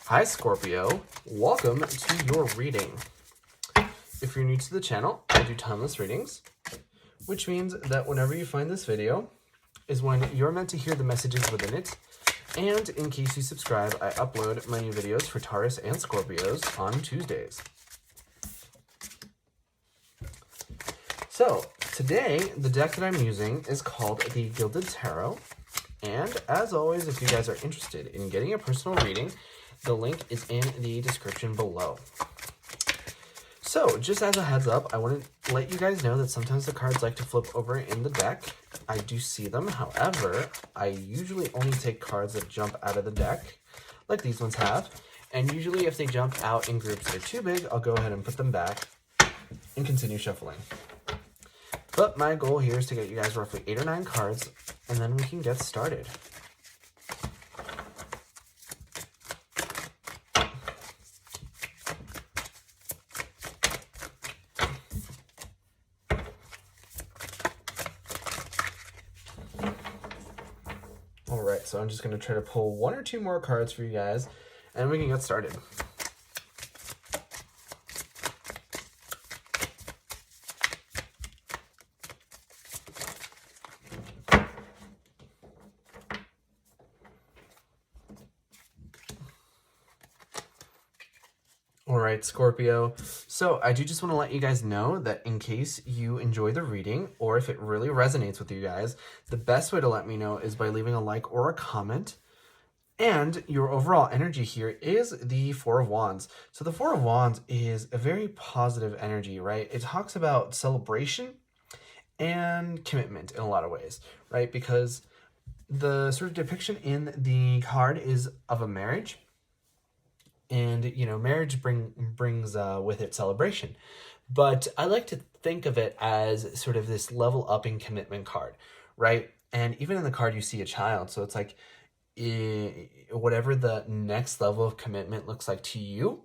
Hi Scorpio, welcome to your reading. If you're new to the channel, I do timeless readings, which means that whenever you find this video is when you're meant to hear the messages within it. And in case you subscribe, I upload my new videos for Taurus and Scorpios on Tuesdays. So today, the deck that I'm using is called the Gilded Tarot. And as always, if you guys are interested in getting a personal reading, the link is in the description below. So just as a heads up, I want to let you guys know that sometimes the cards like to flip over in the deck. I do see them. However, I usually only take cards that jump out of the deck, like these ones have. And usually if they jump out in groups that are too big, I'll go ahead and put them back and continue shuffling. But my goal here is to get you guys roughly 8 or 9 cards, and then we can get started. All right, so I'm just going to try to pull 1 or 2 more cards for you guys, and we can get started. All right, Scorpio. So I do just want to let you guys know that in case you enjoy the reading or if it really resonates with you guys, the best way to let me know is by leaving a like or a comment. And your overall energy here is the Four of Wands. So the Four of Wands is a very positive energy, right? It talks about celebration and commitment in a lot of ways, right? Because the sort of depiction in the card is of a marriage. And, you know, marriage brings with it celebration. But I like to think of it as sort of this level upping commitment card, right? And even in the card, you see a child. So it's like whatever the next level of commitment looks like to you,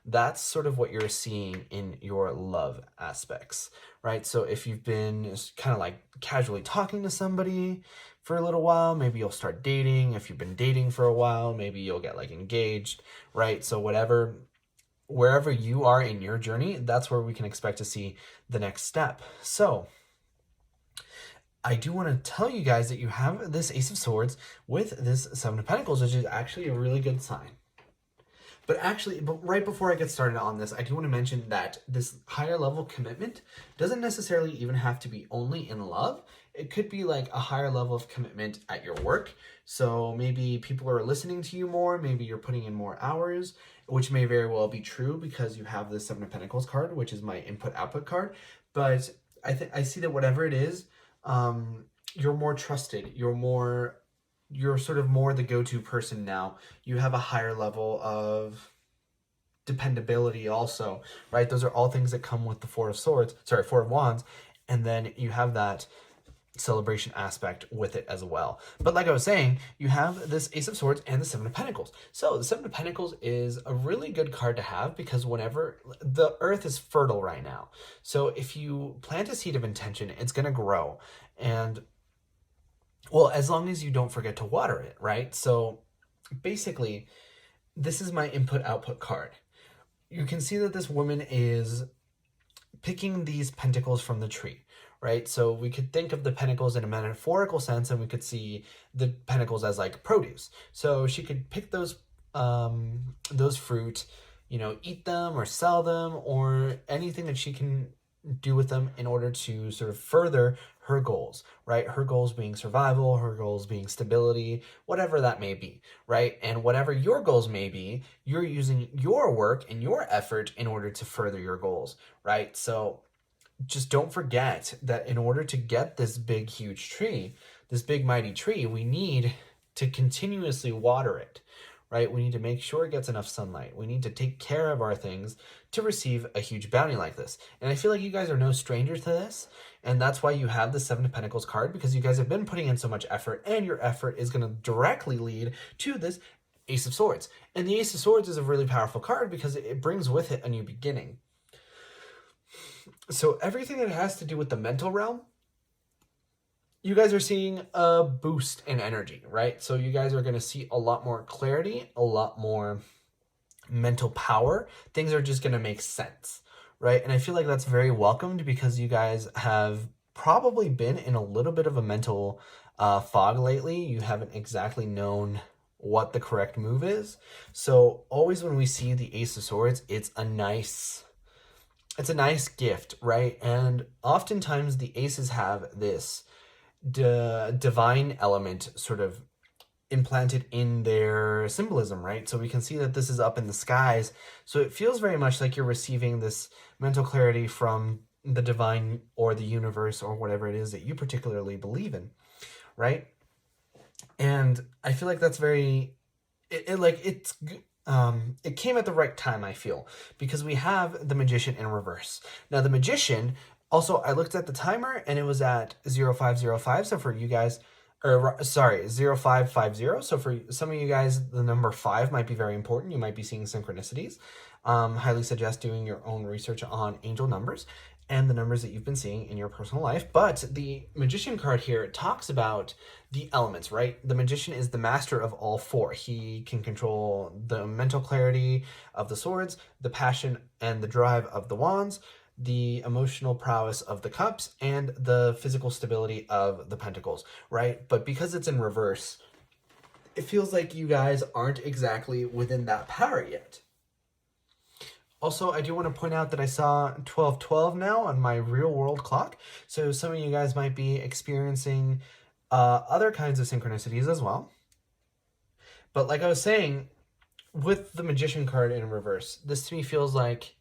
that's sort of what you're seeing in your love aspects, right? So if you've been kind of like casually talking to somebody for a little while, maybe you'll start dating. If you've been dating for a while, maybe you'll get like engaged, right? So wherever you are in your journey, that's where we can expect to see the next step. So I do want to tell you guys that you have this Ace of Swords with this Seven of Pentacles, which is actually a really good sign. But right before I get started on this, I do want to mention that this higher level commitment doesn't necessarily even have to be only in love. It could be like a higher level of commitment at your work. So maybe people are listening to you more, maybe you're putting in more hours, which may very well be true because you have the Seven of Pentacles card, which is my input-output card. But I see that whatever it is, you're more trusted, you're sort of more the go-to person now. You have a higher level of dependability also, right? Those are all things that come with the Four of Wands. And then you have that celebration aspect with it as well. But like I was saying, you have this Ace of Swords and the Seven of Pentacles. So the Seven of Pentacles is a really good card to have because whenever the earth is fertile right now. So if you plant a seed of intention, it's going to grow. And well, as long as you don't forget to water it, right? So basically, this is my input-output card. You can see that this woman is picking these pentacles from the tree, right? So we could think of the pentacles in a metaphorical sense, and we could see the pentacles as like produce. So she could pick those fruit, you know, eat them or sell them or anything that she can do with them in order to sort of further her goals, right? Her goals being survival, her goals being stability, whatever that may be, right? And whatever your goals may be, you're using your work and your effort in order to further your goals, right? So just don't forget that in order to get this big, huge tree, this big, mighty tree, we need to continuously water it, right? We need to make sure it gets enough sunlight. We need to take care of our things to receive a huge bounty like this. And I feel like you guys are no stranger to this. And that's why you have the Seven of Pentacles card, because you guys have been putting in so much effort, and your effort is going to directly lead to this Ace of Swords. And the Ace of Swords is a really powerful card because it brings with it a new beginning. So everything that has to do with the mental realm, you guys are seeing a boost in energy, right? So you guys are going to see a lot more clarity, a lot more mental power, things are just going to make sense, right? And I feel like that's very welcomed because you guys have probably been in a little bit of a mental fog lately. You haven't exactly known what the correct move is. So always when we see the Ace of Swords, it's a nice gift, right? And oftentimes the aces have this divine element sort of implanted in their symbolism, right? So we can see that this is up in the skies. So it feels very much like you're receiving this mental clarity from the divine or the universe or whatever it is that you particularly believe in, right? And I feel like that's very, it came at the right time, I feel, because we have the Magician in reverse. Now the Magician, also I looked at the timer and it was at 0505. So for you guys, or sorry, 0550. So for some of you guys, the number 5 might be very important. You might be seeing synchronicities. Highly suggest doing your own research on angel numbers and the numbers that you've been seeing in your personal life. But the Magician card here talks about the elements, right? The Magician is the master of all 4. He can control the mental clarity of the swords, the passion and the drive of the wands, the emotional prowess of the cups, and the physical stability of the pentacles, right? But because it's in reverse, it feels like you guys aren't exactly within that power yet. Also, I do want to point out that I saw 12:12 now on my real world clock. So some of you guys might be experiencing other kinds of synchronicities as well. But like I was saying, with the Magician card in reverse, this to me feels like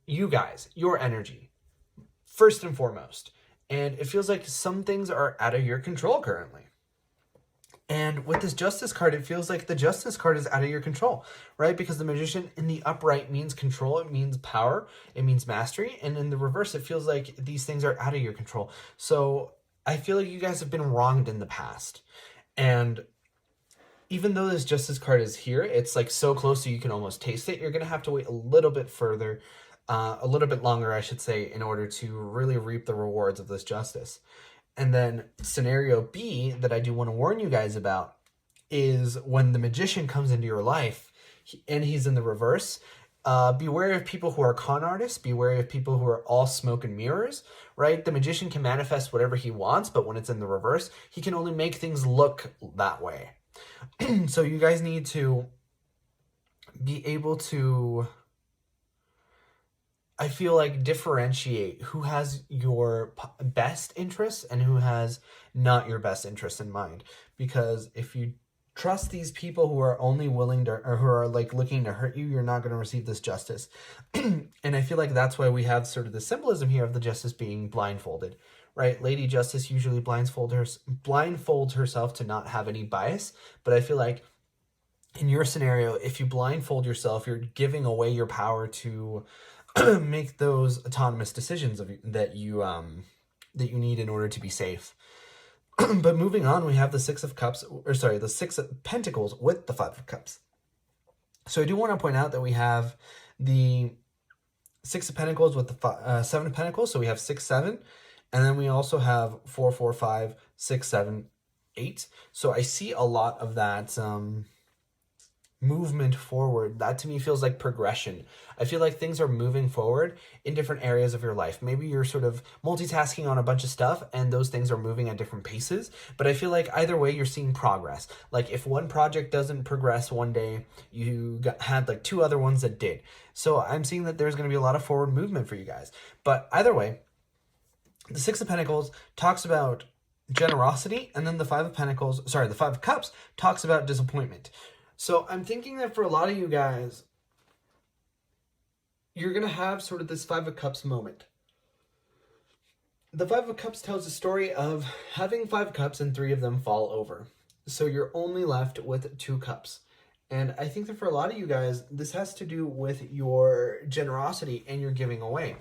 you guys, your energy, first and foremost. And it feels like some things are out of your control currently. And with this Justice card, it feels like the Justice card is out of your control, right? Because the Magician in the upright means control, it means power, it means mastery. And in the reverse, it feels like these things are out of your control. So I feel like you guys have been wronged in the past. And even though this Justice card is here, it's like so close so you can almost taste it. You're going to have to wait a little bit further, a little bit longer, I should say, in order to really reap the rewards of this justice. And then scenario B that I do want to warn you guys about is when the Magician comes into your life and he's in the reverse. Beware of people who are con artists. Beware of people who are all smoke and mirrors, right? The Magician can manifest whatever he wants, but when it's in the reverse, he can only make things look that way. So you guys need to be able to, I feel like, differentiate who has your best interests and who has not your best interests in mind. Because if you trust these people who are only willing to, or who are like looking to hurt you, you're not going to receive this justice. And I feel like that's why we have sort of the symbolism here of the justice being blindfolded, right? Lady Justice usually blindfolds herself to not have any bias. But I feel like in your scenario, if you blindfold yourself, you're giving away your power to make those autonomous decisions that you need in order to be safe. But moving on, we have the Six of Cups, or sorry, the Six of Pentacles with the Five of Cups. So I do want to point out that we have the Six of Pentacles with the Seven of Pentacles. So we have 6, 7, and then we also have 4, 4, 5, 6, 7, 8. So I see a lot of that movement forward. That to me feels like progression. I feel like things are moving forward in different areas of your life. Maybe you're sort of multitasking on a bunch of stuff and those things are moving at different paces, but I feel like either way you're seeing progress. Like if one project doesn't progress one day, you had like 2 other ones that did. So I'm seeing that there's going to be a lot of forward movement for you guys. But either way, the Six of Pentacles talks about generosity, and then the Five of Cups talks about disappointment. So I'm thinking that for a lot of you guys, you're going to have sort of this Five of Cups moment. The Five of Cups tells a story of having 5 cups and 3 of them fall over. So you're only left with 2 cups. And I think that for a lot of you guys, this has to do with your generosity and your giving away.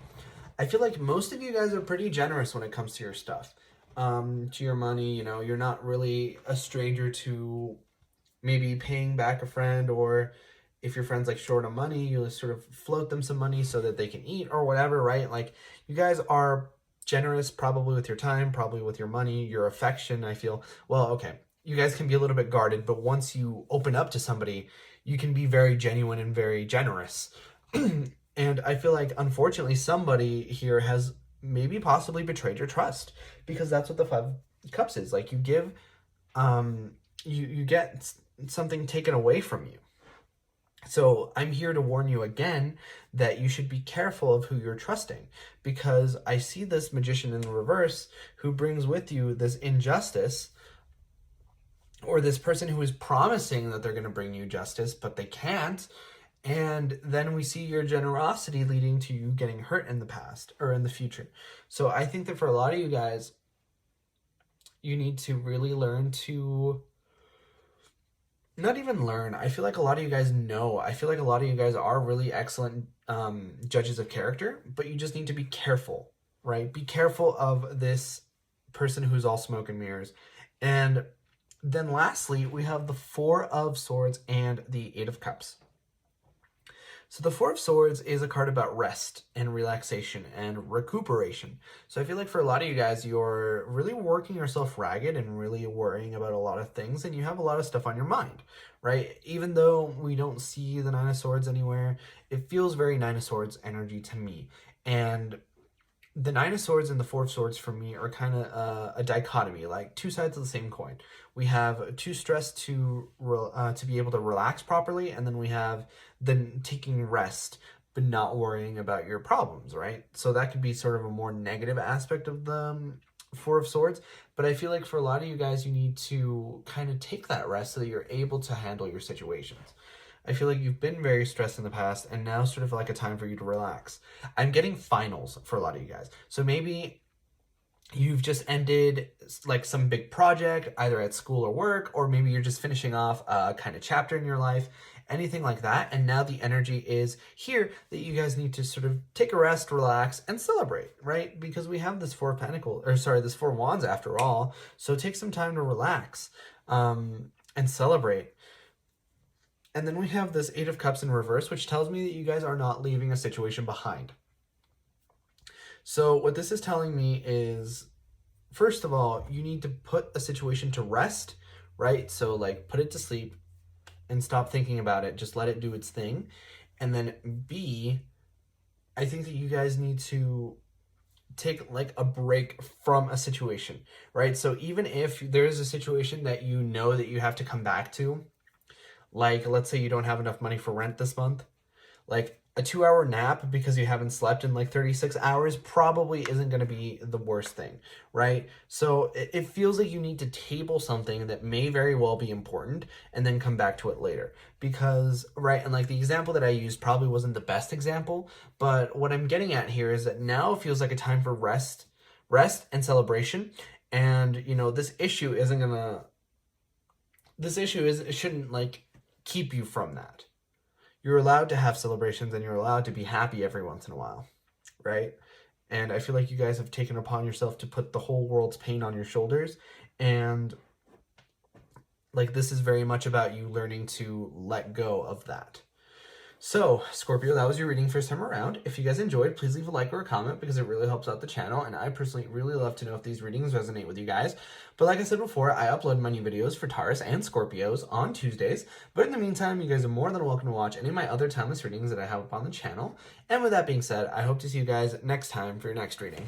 I feel like most of you guys are pretty generous when it comes to your stuff, to your money. You know, you're not really a stranger to maybe paying back a friend, or if your friend's like short of money, you sort of float them some money so that they can eat or whatever, right? Like you guys are generous, probably with your time, probably with your money, your affection, I feel. Well, okay. you guys can be a little bit guarded, but once you open up to somebody, you can be very genuine and very generous. And I feel like, unfortunately, somebody here has maybe possibly betrayed your trust, because that's what the Five Cups is. Like, you give, you get something taken away from you. So I'm here to warn you again that you should be careful of who you're trusting, because I see this Magician in the reverse who brings with you this injustice, or this person who is promising that they're going to bring you justice, but they can't. And then we see your generosity leading to you getting hurt in the past or in the future. So I think that for a lot of you guys, you need to really learn to not even learn. I feel like a lot of you guys know. I feel like a lot of you guys are really excellent judges of character, but you just need to be careful, right? Be careful of this person who's all smoke and mirrors. And then lastly, we have the Four of Swords and the Eight of Cups. So the Four of Swords is a card about rest and relaxation and recuperation. So I feel like for a lot of you guys, you're really working yourself ragged and really worrying about a lot of things, and you have a lot of stuff on your mind, right? Even though we don't see the Nine of Swords anywhere, it feels very Nine of Swords energy to me. And the Nine of Swords and the Four of Swords for me are kind of a dichotomy, like two sides of the same coin. We have too stressed to be able to relax properly, and then we have then taking rest but not worrying about your problems, right? So that could be sort of a more negative aspect of the Four of Swords. But I feel like for a lot of you guys, you need to kind of take that rest so that you're able to handle your situations. I feel like you've been very stressed in the past, and now sort of like a time for you to relax. I'm getting finals for a lot of you guys. So maybe you've just ended like some big project, either at school or work, or maybe you're just finishing off a kind of chapter in your life, anything like that. And now the energy is here that you guys need to sort of take a rest, relax, and celebrate, right? Because we have this Four of Pentacles, or sorry, this Four of Wands after all. So take some time to relax and celebrate. And then we have this Eight of Cups in reverse, which tells me that you guys are not leaving a situation behind. So what this is telling me is, first of all, you need to put a situation to rest, right? So like put it to sleep and stop thinking about it. Just let it do its thing. And then B, I think that you guys need to take like a break from a situation, right? So even if there's a situation that you know that you have to come back to, like, let's say you don't have enough money for rent this month, like a 2-hour nap because you haven't slept in like 36 hours probably isn't going to be the worst thing, right? So it feels like you need to table something that may very well be important and then come back to it later. Because, right, and like the example that I used probably wasn't the best example, but what I'm getting at here is that now it feels like a time for rest and celebration. And, you know, this issue shouldn't like keep you from that. You're allowed to have celebrations and you're allowed to be happy every once in a while, right? And I feel like you guys have taken upon yourself to put the whole world's pain on your shoulders, and like this is very much about you learning to let go of that. So, Scorpio, that was your reading first time around. If you guys enjoyed, please leave a like or a comment because it really helps out the channel, and I personally really love to know if these readings resonate with you guys. But like I said before, I upload my new videos for Taurus and Scorpios on Tuesdays. But in the meantime, you guys are more than welcome to watch any of my other timeless readings that I have up on the channel. And with that being said, I hope to see you guys next time for your next reading.